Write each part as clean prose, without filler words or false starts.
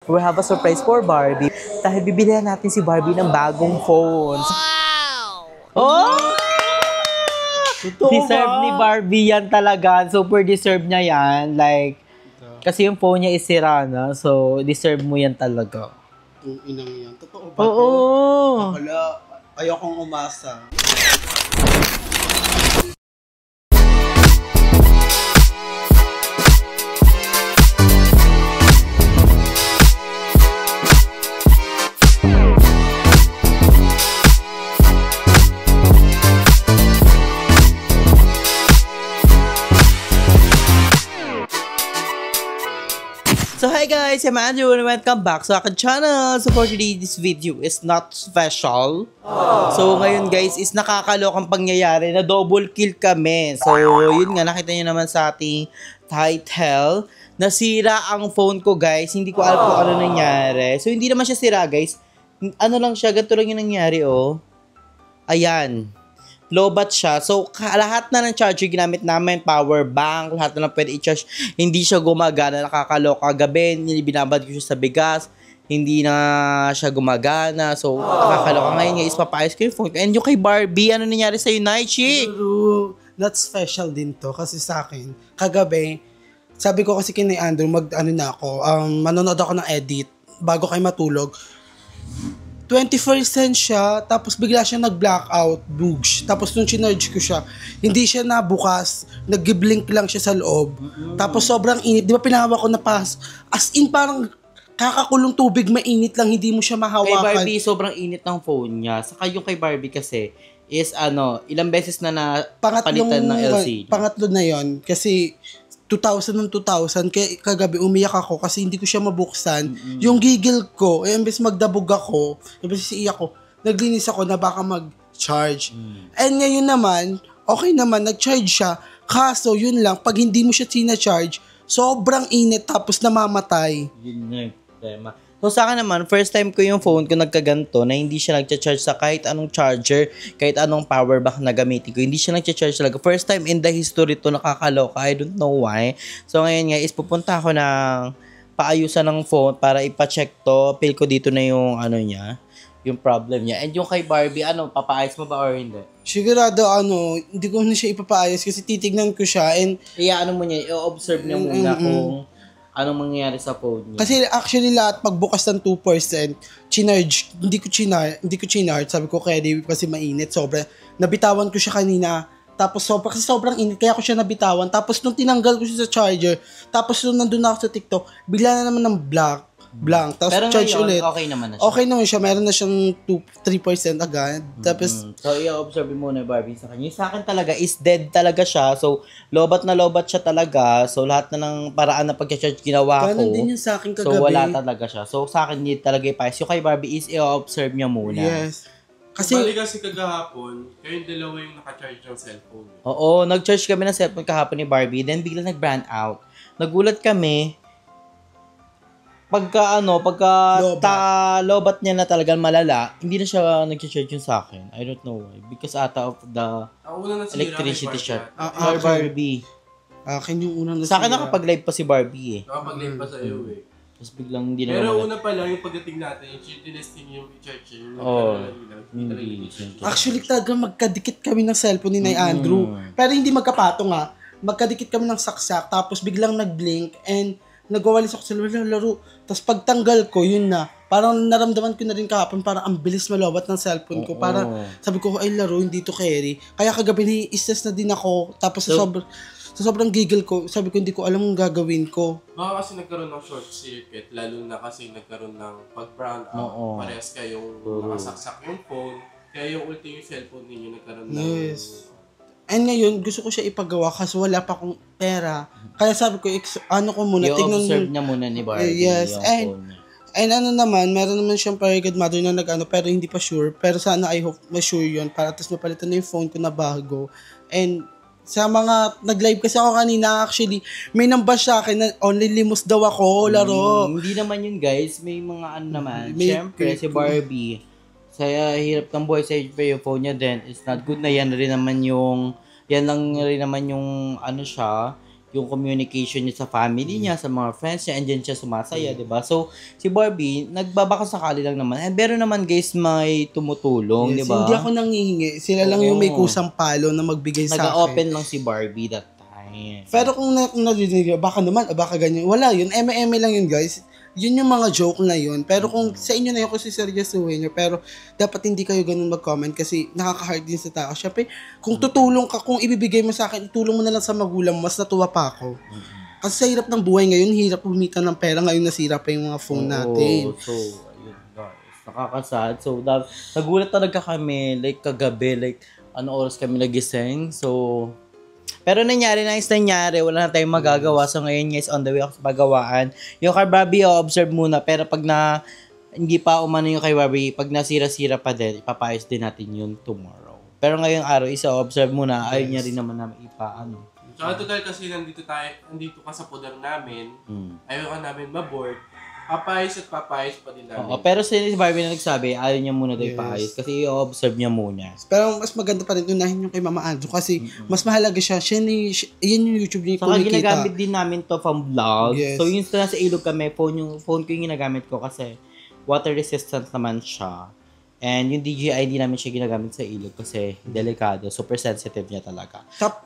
we have a surprise for Barbie. Dahil bibilihan natin si Barbie ng bagong phone. Oh! Deserve ni Barbie yan talaga. Super deserve niya yan. Like, kasi yung phone niya is sira na. So, deserve mo yan talaga. Yung inang yan. Totoo ba? Oo. Wala. Ayokong umasa. So hi guys, I'm Andrew and welcome back sa akin channel. So for today, this video is not special. So ngayon guys, is nakakalokang pangyayari na double kill kami. So yun nga, nakita nyo naman sa ating title. Nasira ang phone ko guys, hindi ko alam kung ano nangyari. So hindi naman siya sira guys. Ano lang siya, ganito lang yung nangyari oh. Ayan. Lobat siya. So, lahat na ng charger ginamit namin, power bank, lahat na lang pwede i-charge. Hindi siya gumagana, nakakaloka. Gabi, binabad ko siya sa bigas. Hindi na siya gumagana. So, nakakaloka. Ngayon nga, papayos ko yung phone. And yung kay Barbie, ano nangyari sa'yo, Naichi? Pero, not special din to. Kasi sa akin, kagabi, sabi ko kasi kay Andrew, manonood ako ng edit bago kayo matulog. 20% siya, tapos bigla siya nag-blackout, bugs. Tapos nung chinarge ko siya, hindi siya nabukas, nag-blink lang siya sa loob. Tapos sobrang init, di ba pinahawa ko na as in parang kakakulong tubig, mainit lang, hindi mo siya mahawakan. Kay Barbie, sobrang init ng phone niya. Saka yung kay Barbie kasi, is ilang beses na napalitan ng LCD. Pangatlo na yon kasi 2000 kagabi umiyak ako kasi hindi ko siya mabuksan. Yung gigil ko, imbes magdabog ako, imbes iiyak ko, naglinis ako na baka mag-charge. And ngayon naman, okay naman, nag-charge siya. Kaso, yun lang, pag hindi mo siya sina-charge, sobrang init tapos namamatay. Yun nga yung problema. So sa akin naman, first time ko yung phone ko nagkaganto na hindi siya nagcha-charge sa kahit anong charger, kahit anong power bank na gamitin ko. Hindi siya nagcha-charge talaga. First time in the history to, nakakaloka. I don't know why. So ngayon nga is pupunta ako ng paayusan ng phone para ipa-check to. Feel ko dito na yung niya, yung problem niya. And yung kay Barbie, papaayos mo ba or hindi? Sigurado hindi ko na siya ipapaayos kasi titignan ko siya and mo niya, i-observe niya muna kung anong mangyayari sa phone niya. Kasi actually lahat pagbukas ng 2%, hindi ko chinarge. Sabi ko kaya kasi mainit, sobra. Nabitawan ko siya kanina. Tapos kasi sobrang init kaya ko siya nabitawan. Tapos nung tinanggal ko siya sa charger, tapos nung nandun ako sa TikTok, bigla na naman ng blank. Tapos pero charge ngayon, ulit. Okay naman na siya. Okay naman siya. Meron na siyang 3% agad. Tapos so, i-observe mo na Barbie sa kanya. Yung sa akin talaga is dead talaga siya. So, lobat na lobat siya talaga. So, lahat na ng paraan na pag-charge ginawa ko. Ganun din yung sa akin kagabi. So, wala talaga siya. So, sa akin hindi talaga ipayos. Yung kay Barbie is i-observe niya muna. Yes. Kasi kagahapon, kayong dalawa yung naka-charge ng cellphone. Oo, nag-charge kami ng cellphone kahapon ni Barbie. Then, bigla nag-brand out. Nagulat kami. Pagka lobat niya na talagang malala, hindi na siya nag-charge yun sa akin. I don't know why. Because ata of the electricity short. Barbie. Akin yung unang sa akin nakapag-live pa si Barbie eh. Nakapag-live pa sa iyo eh. Tapos biglang hindi na. Pero una pa lang yung pagdating natin, yung tinesting yung i-charge yung Actually talaga magkadikit kami ng cellphone ni Andrew. Pero hindi magkapatong ha. Magkadikit kami ng saksak tapos biglang nag-blink and nagwawalis ako sa laro. Tapos pagtanggal ko, yun na. Parang naramdaman ko na rin kahapon, parang ang bilis malawat ng cellphone ko. Parang sabi ko, ay laro, hindi to carry. Kaya kagabi ni-stress na din ako. Tapos sa sobrang giggle ko, sabi ko, hindi ko alam ang gagawin ko. Baka kasi nagkaroon ng short circuit, lalo na kasi nagkaroon ng pag-brown out. Parehas kayong nakasaksak yung phone. Kaya yung ulti yung cellphone ninyo nagkaroon ng... And ngayon, gusto ko siya ipagawa kasi wala pa akong pera. Kaya sabi ko, i-observe niya muna ni Barbie. Yes, and naman, meron naman siyang very good mother na pero hindi pa sure. Pero sana I hope ma-sure yun para tapos mapalitan na yung phone ko na bago. And sa mga nag-live kasi ako kanina, actually, may nambash sa akin na only limos daw ako, laro. Hindi naman yun guys, may mga naman. Siyempre, si Barbie, sa hirap ng buhay, sa yung phone niya din, it's not good na yan lang rin naman yung siya, yung communication niya sa family niya, sa mga friends niya, and then siya sumasaya, di ba? So, si Barbie, nagbabaka sakali lang naman. And pero naman guys, may tumutulong, di ba? Hindi ako nangihingi. Sila lang yung may kusang palo na magbigay sa akin. Nag-open lang si Barbie that time. Pero kung nadidinig, baka naman, baka ganyan. Wala yun. Eme-eme lang yun, guys. Yun yung mga joke na yun. Pero kung sa inyo na yun, kung seryosohin nyo, pero dapat hindi kayo ganun mag-comment kasi nakaka-hard din sa tao. Siyempre, kung tutulong ka, kung ibibigay mo sa akin, itulong mo na lang sa magulang mo, mas natuwa pa ako. Kasi sa hirap ng buhay ngayon, hirap humita ng pera. Ngayon nasira pa yung mga phone natin. So, ayun guys. Nakakasad. So, nagulat talaga kami, like kagabi, like ano oras kami nagising. So, pero nangyari, wala na tayong magagawa. So ngayon guys, on the way ako sa pagawaan. Yung kay Barbie, observe muna. Pero pag hindi pa umano yung kay Barbie, pag nasira-sira pa din, ipapayos din natin yun tomorrow. Pero ngayong araw, observe muna. Ayun niya rin naman na ipaano. Tsaka total kasi nandito ka sa poder namin. Ayaw ka namin maboard. Papayos pa din namin. Pero si Barbie na nagsabi, ayaw niya muna daw ipaayos kasi i-observe niya muna. Pero mas maganda pa rin unahin yung kay Mama Andrew kasi mas mahalaga siya. Yun yung YouTube niya Saka kumikita. ginagamit din namin to from vlog. Yes. So yung nasa ilog kami, phone ko yung ginagamit ko kasi water resistant naman siya. And yung DJI, di namin siya ginagamit sa ilog kasi delikado. Super sensitive niya talaga.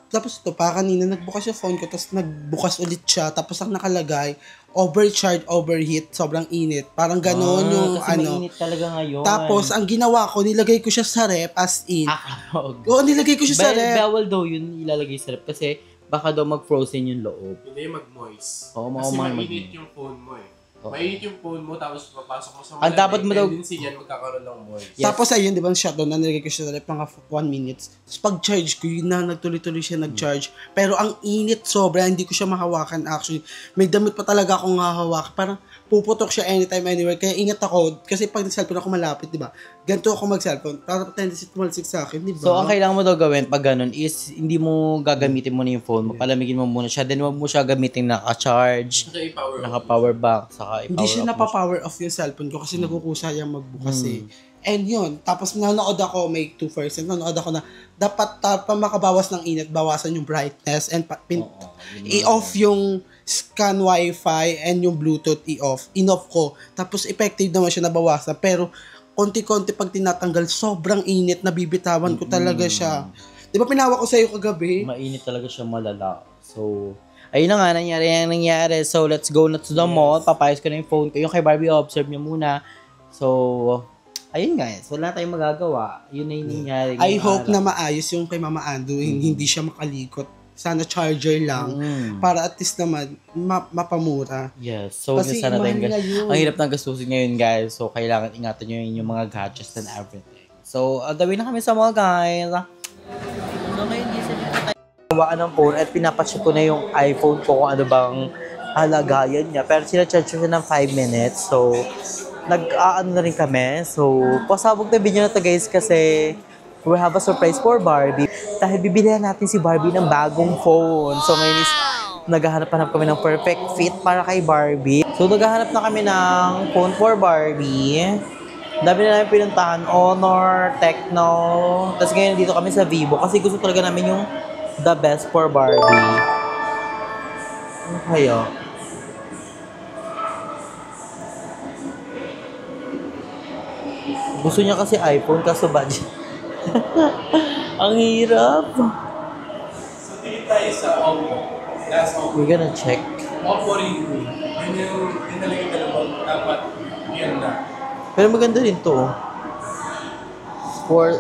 Tapos ito pa, kanina nagbukas yung phone ko, tapos nagbukas ulit siya, tapos ang nakalagay, overcharge, overheat, sobrang init. Parang gano'n yung kasi mainit talaga ngayon. Tapos, ang ginawa ko, nilagay ko siya sa rep, as in. Oo, nilagay ko siya sa rep. Bawal daw yun ilalagay sa rep kasi baka daw mag-frozen yung loob. Hindi mag-moist. Oo, kasi mainit yung phone mo eh. Mainit yung phone mo, tapos papasok mo sa ang dapat mo daw tendency yan, magkakaroon ng moist. Yes. Tapos ayun, di ba, shutdown na nilagay ko siya sa rep mga 1 minutes. Tapos pag-charge ko, yun na, nagtuloy-tuloy siya nag-charge. Pero ang init sobra, hindi ko siya mahawakan actually. May damit pa talaga akong hahawakan. Parang puputok siya anytime, anywhere. Kaya ingat ako, kasi pag nag-cellphone ako malapit, di ba? Ganito ako mag-cellphone. Para tendency tumalsik sa akin, di ba? So, ang kailangan mo daw gawin pag ganun is, hindi mo gagamitin mo na yung phone mo. Palamigin mo muna siya. Then, huwag mo siya gamitin naka-charge, naka-power bank, saka hindi siya napa-power off yung cellphone ko kasi nagkukusa yung magbukas eh. And yun, tapos nanonood ako, may 2%, nanonood ako na dapat pa makabawas ng init, bawasan yung brightness and i-off yung scan wifi and yung bluetooth i-off. In-off ko. Tapos effective naman siya nabawasan. Pero konti-konti pag tinatanggal, sobrang init, nabibitawan ko talaga siya. Di ba pinawa ko sa'yo kagabi? Mainit talaga siya malala. So, ayun na nga, nangyari. So, let's go na to the mall. Papayos ko na yung phone ko. Yung kay Barbie, observe niya muna. So, ayun guys. Wala tayong magagawa. Yun na yung nangyari. I hope na maayos yung kay Mama Ando. Hindi siya makalikot. Sana charger lang. Para at least naman, mapamura. Yes. So, kasi sana tayong ang hirap ng gastusin ngayon guys. So, kailangan ingatan nyo yung mga gadgets and everything. So, gawin na kami sa mall guys. So, ngayon isa na tayo gawaan ng phone at pinapacheck ko na yung iPhone ko kung ano bang halagayan niya. Pero sila-charge siya ng 5 minutes. So, nag-aano na rin kami. So, pasabog na video na to guys kasi we have a surprise for Barbie. Dahil bibilihan natin si Barbie ng bagong phone. So, ngayon is naghahanap kami ng perfect fit para kay Barbie. So, naghahanap na kami ng phone for Barbie. Dami na namin pinuntahan. Honor, Tecno. Tapos ngayon dito kami sa Vivo kasi gusto talaga namin yung the best for Barbie. Ano kaya? Gusto niya kasi iPhone kaso budget. Ang hirap. So, tingin tayo sa Oppo. Last Oppo. We're gonna check. Oppo Reno. Yun yung talagang dalawang dapat yun na. Pero maganda rin to. For...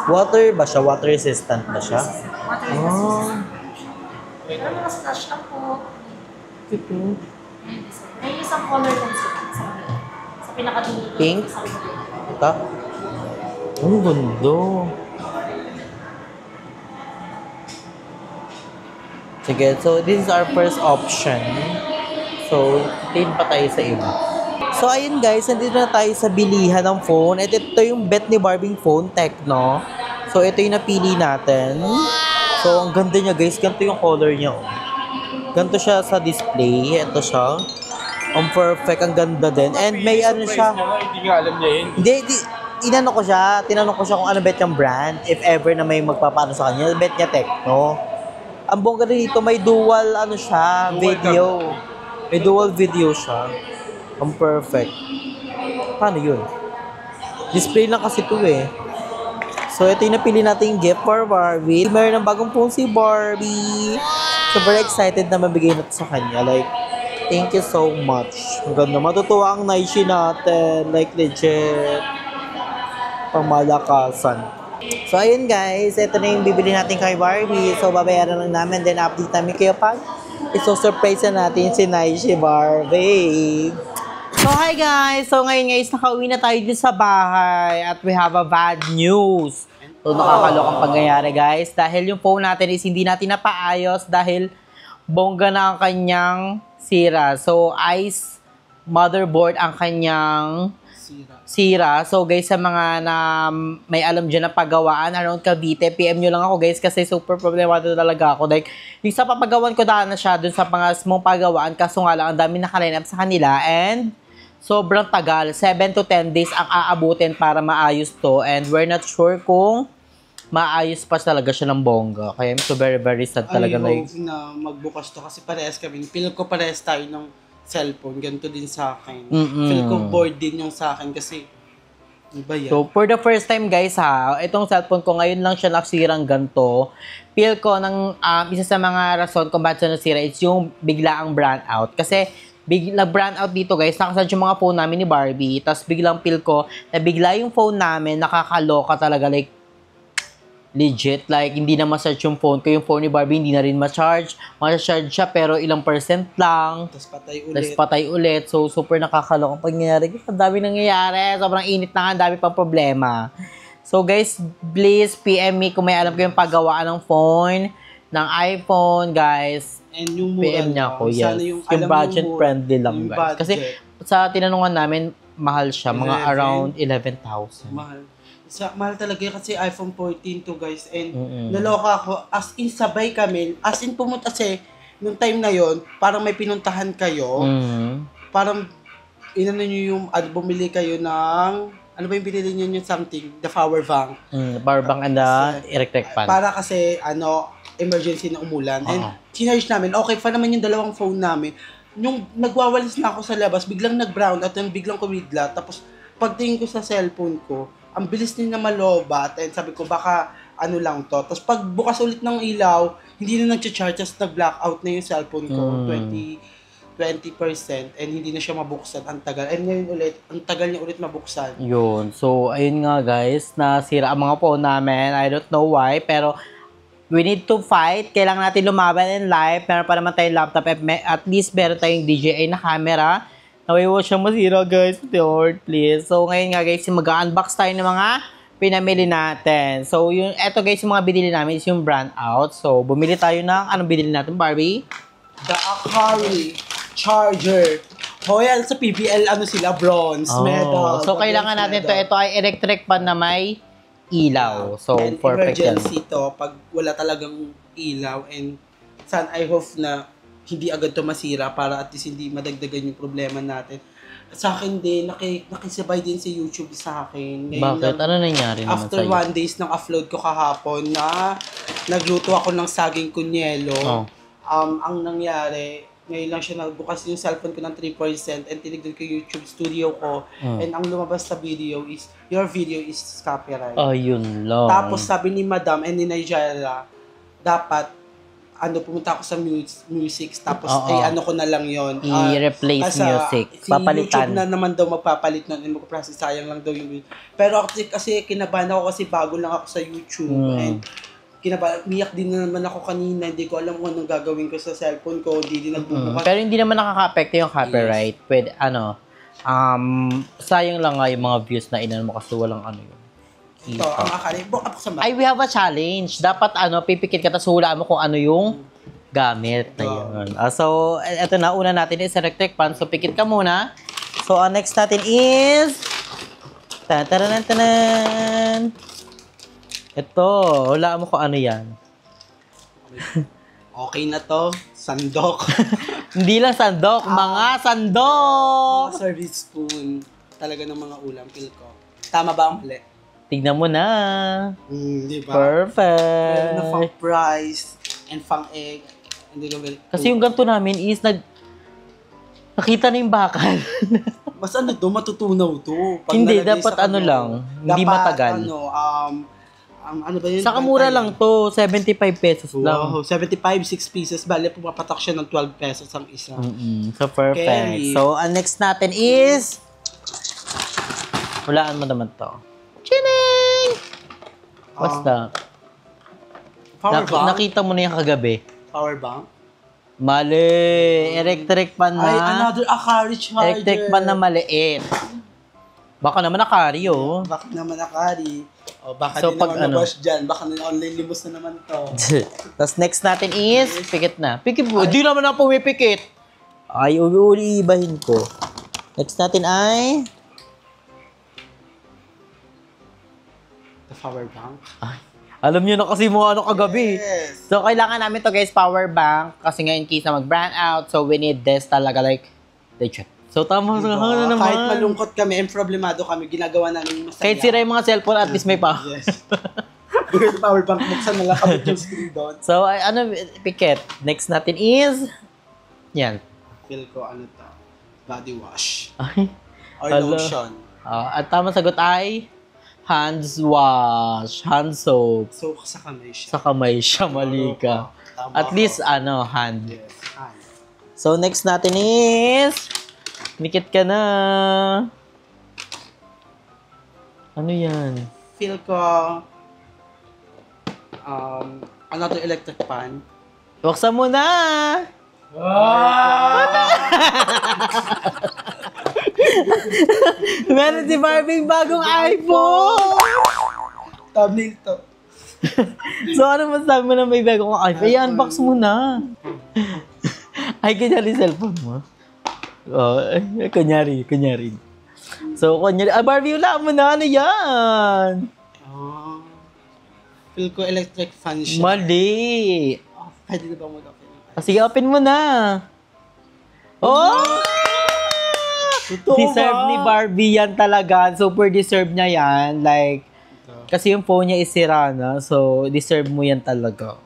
Water ba siya? Water resistant ba siya? Water resistant. Pero mga splash lang po. Ito. May isang color lang sa pinakadulo. Pink? Ito? Ang ganda. Sige, so this is our first option. So, tingin pa tayo sa iba. So, ayun guys, nandito na tayo sa bilihan ng phone. At ito yung bet ni Barbing phone, Tecno. So, ito yung napili natin. So, ang ganda niya guys. Ganito yung color niya. Oh. Ganito siya sa display. Ito siya. Ang perfect. Ang ganda din. And may ano siya. Hindi nga alam niya yun. Hindi. tinanong ko siya kung ano bet yung brand, if ever na may magpapano sa kanya, bet niya Tecno. Ang bongga dito, may dual, ano siya, video. May dual video siya. Ang perfect. Paano yun? Display lang kasi ito eh. So, ito yung napili natin gift for Barbie. Meron ng bagong phone si Barbie. So, very excited na mabigay na sa kanya. Like, thank you so much. Ang ganda. Matutuwa ang Naishi natin. Like, legit. Pamalakasan. So, ayun guys. Ito na yung bibili natin kay Barbie. So, babayaran lang namin. Then, update namin kayo pag iso-surprise na natin si Naishi Barbie. So, hi guys! So, ngayon guys, nakauwi na tayo dito sa bahay at we have a bad news. So, nakakalokang pangyayari guys dahil yung phone natin is hindi natin napaayos dahil bongga na ang kanyang sira. So, ICE motherboard ang kanyang sira. So, guys, sa mga na may alam dyan na paggawaan around Cavite, PM nyo lang ako guys kasi super problemado talaga ako. Like, yung sa papagawan ko na siya dun sa mga small paggawaan kaso nga lang ang dami nakaline up sa kanila and sobrang tagal, 7 to 10 days ang aabutin para maayos to and we're not sure kung maayos pa talaga siya ng bongga. Kaya I'm so very, very sad talaga. I hope na magbukas to kasi parehas kami. Feel ko parehas tayo ng cellphone. Ganito din sa akin. Feel ko bored din yung sa akin kasi iba yan. So, for the first time guys ha, itong cellphone ko ngayon lang siya nasirang ganito. Feel ko ng isa sa mga rason kung bakit siya nasira is yung bigla ang brand out. Kasi bigla brand out dito guys, nakasad yung mga phone namin ni Barbie, tapos biglang feel ko na bigla yung phone namin, nakakaloka talaga, like, legit, like, hindi na ma-charge yung phone ko, yung phone ni Barbie, hindi na rin ma-charge, ma-charge siya, pero ilang percent lang, tapos patay ulit. Tapos patay ulit, so super nakakaloka ang pangyayari, ang dami nangyayari, sobrang init na nga, ang dami pang problema. So guys, please PM me kung may alam ko yung paggawaan ng phone, ng iPhone, guys. And yung PM niya ako, yes. Yung budget friendly lang, guys. Kasi sa tinanungan namin, mahal siya. Mga around 11,000. Mahal. Mahal talaga kasi iPhone 14 to, guys. And naloka ako. As in, sabay kami. As in, pumunta kasi, nung time na yon parang may pinuntahan kayo. Parang, inano nyo yung, bumili kayo ng, ano ba yung binili nyo yung something? The power bank. Power bank and the electric fan. Para kasi, emergency na umulan. And sinarge namin, okay pa naman yung dalawang phone namin. Yung nagwawalis na ako sa labas, biglang nag-brown at then biglang kumidlat. Tapos pagtingin ko sa cellphone ko, ang bilis din na malobat. And sabi ko, baka ano lang to. Tapos pag bukas ulit ng ilaw, hindi na nag-charge, just nag-blackout na yung cellphone ko. 20% and hindi na siya mabuksan. Ang tagal. And ngayon ulit, ang tagal niya ulit mabuksan. Yun. So, ayun nga guys, nasira ang mga phone namin. I don't know why, pero we need to fight. Kailangan natin lumaban in life. Meron pa naman tayong laptop. At least meron tayong DJI na camera. Nawiwas siyang masira, guys. Lord, please. So, ngayon nga, guys, mag-unbox tayo ng mga pinamili natin. So, eto guys, yung mga binili namin is yung brand out. So, bumili tayo ng, anong binili natin, Barbie? The Akari Charger. Hoy, sa PBL, sila, bronze medal. So, kailangan natin to. Ito ay electric pan na may ilaw. So, and perfect yan. Emergency to pag wala talagang ilaw and I hope na hindi agad to masira para at least hindi madagdagan yung problema natin. Sa akin din, nakisabay din si YouTube sa akin. Ngayon Bakit? Ano nangyari naman after 1 days ng upload ko kahapon na nagluto ako ng saging kunyelo. Ang nangyari, ngayon lang siya nagbukas yung cellphone ko ng 3% and tinignan ko yung YouTube studio ko and ang lumabas sa video is, your video is copyright. Yun lang. Tapos sabi ni Madam and ni Nigeria, dapat, pumunta ako sa music, tapos ko na lang yon i-replace music. Si Papalitan. YouTube na naman daw magpapalit nun and magpaprocess, sayang lang daw yung pero kasi kinabahan ako kasi bago lang ako sa YouTube and umiyak din naman ako kanina, hindi ko alam kung anong gagawin ko sa cellphone ko, hindi din nagbubukas. Pero hindi naman nakaka-apekto yung copyright. Yes. Pwede, sayang lang nga yung mga views na inan mo kasi walang yun. Ito, ang akali. Ay, we have a challenge. Dapat, pipikit ka, tapos hulaan mo kung ano yung gamit na yun. So, eto na, una natin is electric pan. So, pikit ka muna. So, ang next natin is Tanan. Ito, wala mo kung ano yan. Okay na to. Sandok. Hindi lang sandok, mga sandok! Mga service spoon. Talaga ng mga ulam, feel ko. Tama ba ang mali? Tignan mo na. Di ba? Perfect. Meron na pang price and pang egg. Hindi ko Kasi yung ganito namin is nakita na yung bakal. mas ano to, matutunaw to. Pag Hindi, nalagay dapat sa ano lang, hindi matagal. Ano ba yun? Saka mura lang to, 75 pesos lang. Wow, 75, 6 pieces. Bale, pumapatak siya ng 12 pesos ang isa. So, perfect. Carry. So, ang next natin is... Hulaan mo naman to. Chining! What's that? Power bank? Nakita mo na yung kagabi. Power bank? Mali! Electric pan na. Ay, another Akari charger. Electric pan na maliit. Baka naman nakari, oh. Baka naman Akari. O, baka So, din pag naman ano? mabash dyan. Baka na online limos na naman to. Tapos next natin is, pikit na. Pikit po. Di naman na pumipikit. Ay, uli-ibahin ko. Next natin ay... The power bank? Alam niyo na kasi mga ano kagabi. Yes. So, kailangan namin to guys, power bank. Kasi nga in case na mag-brand out, so we need this talaga like, legit. So, tama sa Diba? naman. Kahit malungkot kami and problemado kami, ginagawa namin yung masaya. Kahit sira yung mga cellphone, at least may power. Yes. Yung power bank, buksan na lang kami yung screen doon. So, pikit. Next natin is, yan. Feel ko ano to, body wash. Ay, Or Hala. lotion. at tamang sagot ay, hands wash, hand soap. So, sa kamay siya. Sa kamay siya, mali ka. Tama At ako. least, hand. Yes. Hand. So, next natin is, mikit ka na. Ano yan? Feel ko, another electric pan. Buksan mo na! Meron si Barbie bagong iPhone! Thumbnail to. So, ano masabi mo na may bagong iPhone? Ay, unbox mo na. Ay, kunyari cellphone mo. Oh, ay, kunyari. So, kunyari, Barbie, wala mo na. Ano yan? Feel ko electric fan siya. Mali. Pwede na ba mag-open? Sige, open mo na. Oh! Totoo Deserve ba? ni Barbie yan talaga. Super deserve niya yan. Like, kasi yung phone niya is sira na. So, deserve mo yan talaga.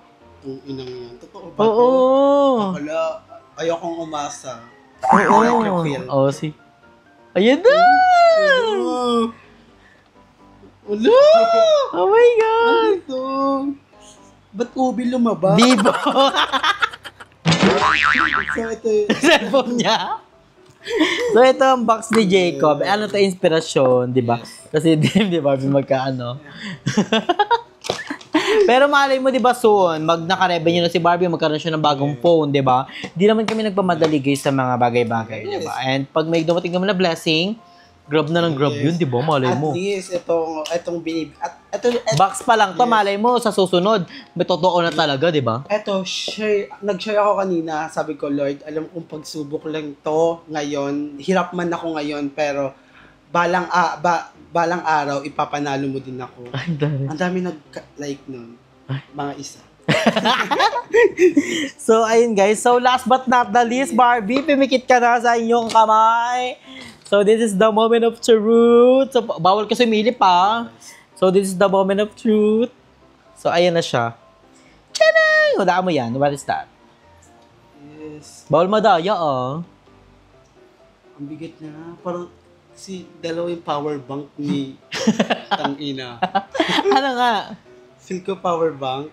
Yung inang yan. Totoo ba? Oo. Wala. Ayokong umasa. Oo. Electric feel. Oh, si. Ayan na! Wala! Oh my God! Ito. Ba't ubi lumabas? Bibo! So, ito yun. Cellphone niya. So, ito ang box ni Jacob. Ano to, inspirasyon, di ba? Kasi di ba, magkaano. Pero malay mo, di ba, soon, naka-revenue na si Barbie, magkaroon siya ng bagong phone, di ba? Di naman kami nagpamadali, guys, sa mga bagay-bagay, di ba? And pag may dumating naman na blessing, grab na ng grab yun, di ba? Malay mo. At least, itong binib... Box pa lang to, malay mo, sa susunod, may totoo na talaga, di ba? Nag-share ako kanina, sabi ko, Lord, alam kong pagsubok lang to ngayon, hirap man ako ngayon, pero balang araw, ipapanalo mo din ako. Ay, dami. Ang dami nag-like nun. Mga isa. So, ayun guys. So, last but not the least, Barbie, pimikit ka na sa inyong kamay. So, this is the moment of truth. So, bawal ka sumili pa. So, this is the moment of truth. So, ayan na siya. Tchanan! Hulaan mo yan. What is that? Yes. Bawal madaya, oh. Ang bigat na. Parang dalawa yung power bank ni Tangina. Ano nga? Feel ko power bank.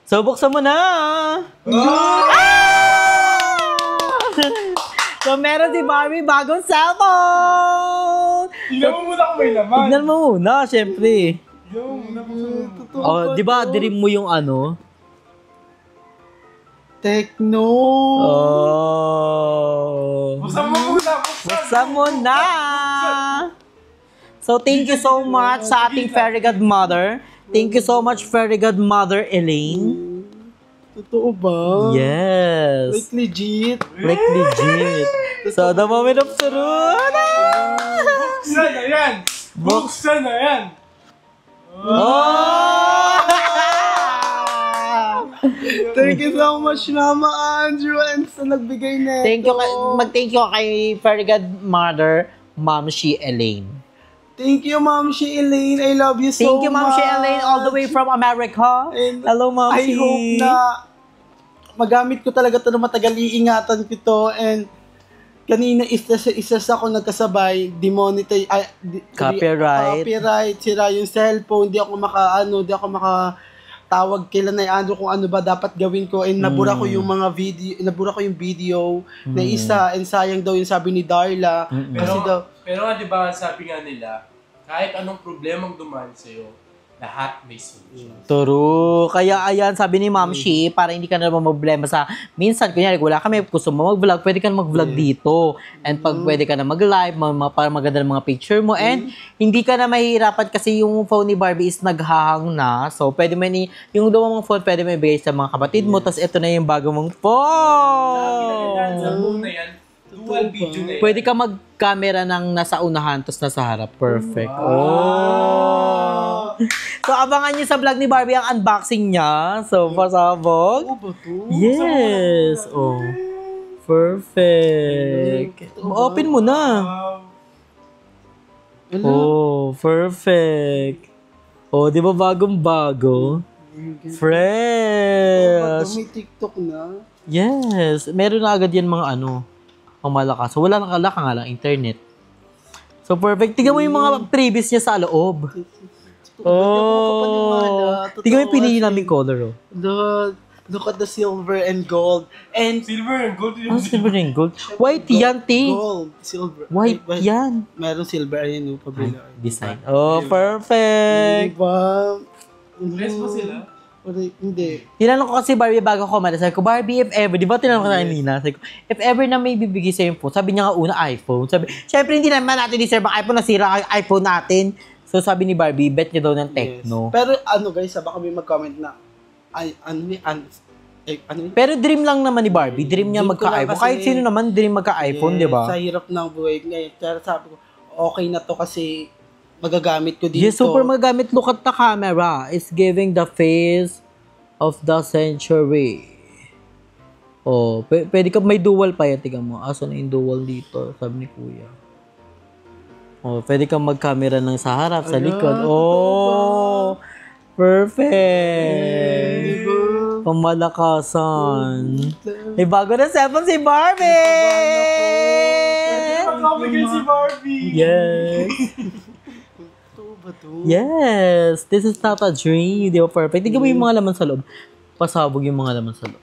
So, buksan mo na! So, meron si Barbie bagong cellphone! Tignan mo muna kung may laman. Tignan mo muna, syempre. Tignan mo muna kung may laman. Oh, di ba, dirim mo yung ano? Techno! Oh. Buksan mo muna. Buksan mo na! So, thank you so much sa ating fairy godmother. Thank you so much, fairy godmother Elaine. Totoo ba? Yes. Like legit? Like legit. So, the moment of truth. Buksan na yan. Buksan na yan. Oh! Thank you so much, Mama Andrew, and sa nagbigay na Thank you, mag-thank you kay fairy godmother, Ma'am She Elaine. Thank you, Ma'am Shi Elaine. I love you so much. Thank you, Ma'am Shi Elaine, all the way from America. And Hello, Ma'am I Shi. hope na magamit ko talaga ito na matagal. Iingatan ko ito. And kanina isa ako nagkasabay, demonetize, copyright, sira yung cellphone, di ako makatawag kila na Andrew kung ano ba dapat gawin ko, and nabura ko yung mga video, na isa, and sayang daw yung sabi ni Darla, kasi daw, pero nga diba, sabi nga nila, kahit anong problemang dumaan sa'yo, lahat may solution. True. Kaya ayan, sabi ni Ma'am Shi, para hindi ka na naman problema sa, minsan, kunyari, wala kami, gusto mo mag-vlog, pwede ka na mag-vlog dito. And pag pwede ka na mag-live, para maganda ng mga picture mo. And hindi ka na mahihirapan kasi yung phone ni Barbie is naghahang na. So, pwede mo yung dawa mong phone, pwede mo ibigay sa mga kapatid mo. Tapos, ito na yung bago mong phone. Sa phone na yan, dual video na yan. Pwede ka mag-camera ng nasa unahan, tapos nasa harap. Perfect. So, abangan nyo sa vlog ni Barbie ang unboxing niya. So, pasabog. Yes. Oh. Perfect. Open mo na. Oh, perfect. Oh, di ba bagong-bago? Fresh. may TikTok na. Yes. Meron na agad yan mga pamalakas. So, wala nang kalaka nga lang, internet. So, perfect. Tingnan mo yung mga previous niya sa loob. Oh. Tingnan mo yung pinili namin color, oh. Look at the silver and gold. And Silver and gold Ah, silver and gold. White yan, T. gold, silver. White yan. Meron silver, ayun yung pabila. Design. Oh, perfect. Diba? Dress ba sila? Hindi. Tinanong ko kasi Barbie bago ko sabi ko, Barbie, if ever, di ba tinanong ko sa kanina? Sabi ko, if ever na may bibigay sa yung phone, sabi niya nga una iPhone. Sabi, syempre hindi naman natin deserve ang iPhone, nasira ang iPhone natin. So sabi ni Barbie, bet niya daw ng Tecno. Pero guys, baka may mag-comment na, Pero dream lang naman ni Barbie, dream niya Dream ko lang magka-iPhone. kasi- Kahit sino naman, dream magka-iPhone, di ba? Sa hirap ng buhay ngayon. Pero sabi ko, okay na to kasi magagamit ko dito. Yes, super magagamit. Look at the camera. It's giving the face of the century. Oh, pwede ka, may dual pa yan. Tingnan mo. Asa na yung dual dito? Sabi ni Kuya. Oh, pwede kang mag-camera ng sa harap, sa likod. Oh, perfect. Pamalakasan. May bago na cellphone si Barbie! Magkamigay si Barbie! Yes. Yes, this is not a dream. Di ba perfect? Tingnan mo yung mga laman sa loob. Pasabog yung mga laman sa loob.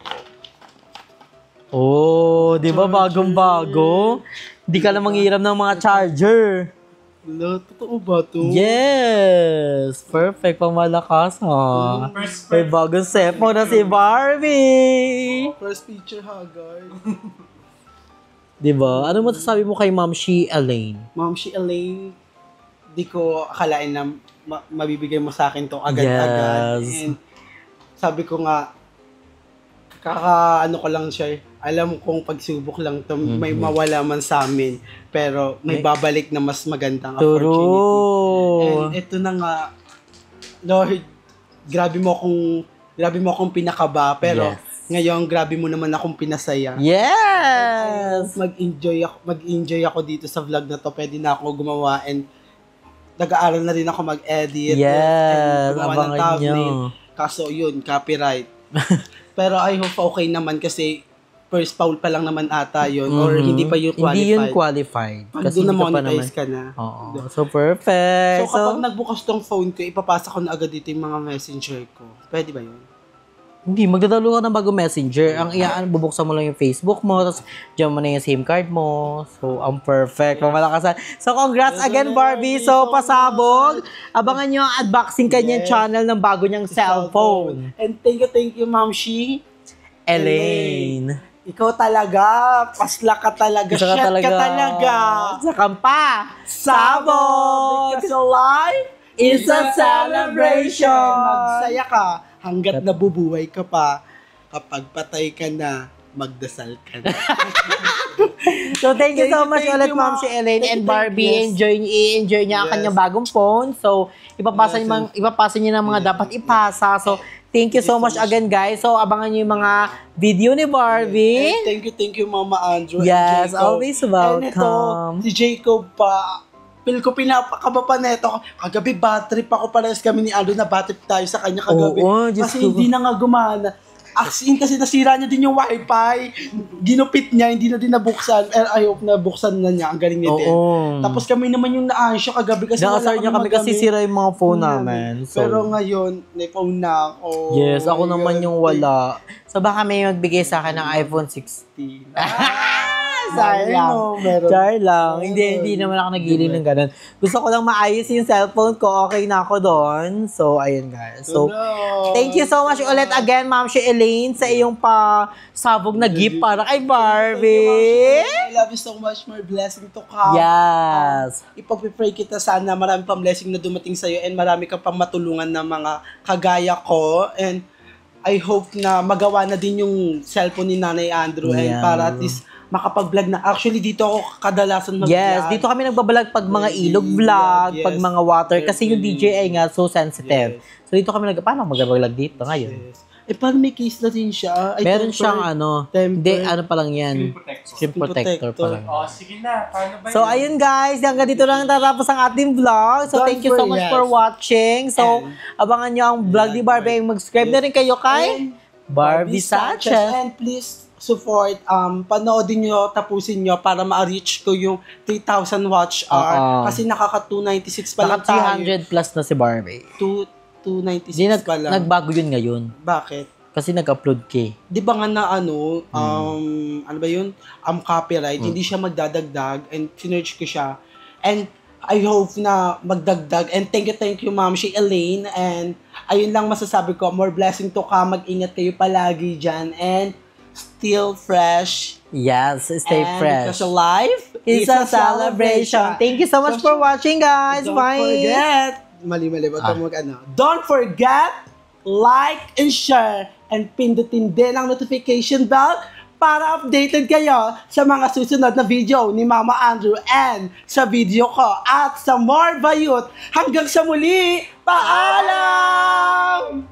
Oh, di ba bagong-bago? Di ka na manghiram ng mga charger. Totoo ba to? Yes! Perfect. Pamalakas, ha? May bagong cellphone na si Barbie! First picture ha, guys. Di ba? Ano masasabi mo kay Ma'am Shi Elaine? Ma'am Shi Elaine, di ko akalain na mabibigay mo sa akin to agad-agad. Yes. And sabi ko nga, kaka-ano ko lang siya, alam kong pagsubok lang to, may mawala man sa amin, pero may babalik na mas magandang opportunity. And ito na nga, Lord, grabe mo akong pinakaba, pero ngayon grabe mo naman akong pinasaya. Yes! Mag-enjoy ako dito sa vlog na to. Pwede na ako gumawa, and nag-aaral na rin ako mag-edit. Yes! And gumawa ng Abangan thumbnail. nyo. Kaso yun, copyright. Pero I hope okay naman kasi first foul pa lang naman ata yun, or hindi pa yun qualified. Hindi yun qualified. Pag Kasi doon na hindi ka pa monetize naman. ka na. Oo. So, perfect. So kapag nagbukas tong phone ko, ipapasa ko na agad dito yung mga messenger ko. Pwede ba yun? Hindi, magdadalo ka ng bago messenger. Ang bubuksan mo lang yung Facebook mo, tapos dyan mo na yung SIM card mo. So, ang perfect. Pamalakasan. So, congrats again, Barbie. So, pasabog. Abangan nyo ang unboxing kanyang channel ng bago niyang cellphone. And thank you, Ma'am Shi Elaine. Ikaw talaga. Pasla ka talaga. Isa ka Shit talaga. ka talaga. Sa kampa. Sabog. Because life is a celebration. Magsaya ka hanggat nabubuhay ka pa. Kapag patay ka na, magdasal ka na. So, thank you so much Thank ulit, you, Ma'am Shi Elaine and Barbie. Yes. I-enjoy niya ang Yes. kanyang bagong phone. So, ipapasa niya ng mga dapat ipasa. So, thank you so much again, guys. So, abangan niyo yung mga video ni Barbie. And thank you, Mama Andrew. Yes, and Jacob. always welcome. And ito, si Jacob pa, Feel ko pinapakaba pa neto. Kagabi, bad trip ako, parehas kami ni Aldo na bad trip tayo sa kanya kagabi. Oo, Diyos kasi ko. hindi na nga gumana. As in, kasi nasira niya din yung wifi. Ginupit niya, hindi na din nabuksan. I hope na buksan na niya. Ang galing niya din. Tapos kami naman yung naansya kagabi kasi Nakasar niya kami kasi sira yung mga phone namin. So, pero ngayon, may phone na ako. yes, ako naman yung wala. So baka may magbigay sa akin ng iPhone 16. Char lang. Meron. Char lang. Hindi naman ako nagiling ng ganun. Gusto ko lang maayos yung cellphone ko. Okay na ako doon. So, ayun guys. So, thank you so much ulit again, Ma'am si Elaine, sa iyong pasabog na gift para kay Barbie. I love you so much. More blessing to come. Yes. Ipag-pray kita sana marami pang blessing na dumating sa'yo and marami kang pang matulungan na mga kagaya ko. And I hope na magawa na din yung cellphone ni Nanay Andrew and para at least makapag-vlog na. Actually, dito ako kadalasan mag-vlog. Yes, dito kami nagbabalag pag mga ilog vlog, yes. pag mga water, kasi yung DJI nga so sensitive. Yes. So dito kami paano mag-vlog dito ngayon? Yes. Pag may case na din siya. Meron siyang hindi, ano pa lang yan. Screen protector pa lang. Oh, sige na. Paano ba So, ayun guys, hanggang dito lang tatapos ang ating vlog. So, Don't thank you so much for watching. So, abangan nyo ang vlog ni Barbie. Mag-subscribe na rin kayo kay Barbie Sanchez. And please support, panoodin nyo, tapusin nyo para ma-reach ko yung 3,000 watch hour. Kasi nakaka-296 pa lang tayo. 300 plus na si Barbie. 296 pa lang. Nagbago yun ngayon. Bakit? Kasi nag-upload ka. Di ba nga na ano ba yun? Copyright, hindi siya magdadagdag and sinerge ko siya. And I hope na magdagdag. And thank you Ma'am si Elaine. And ayun lang masasabi ko, more blessing to come. Mag-ingat kayo palagi dyan. And still fresh. Yes, stay fresh. Because life It's a celebration. Thank you so much for watching, guys. Don't Bye. forget. Mali. Don't forget, like and share. And pindutin din ang notification bell para updated kayo sa mga susunod na video ni Mama Andrew and sa video ko at sa more bayut. Hanggang sa muli, paalam!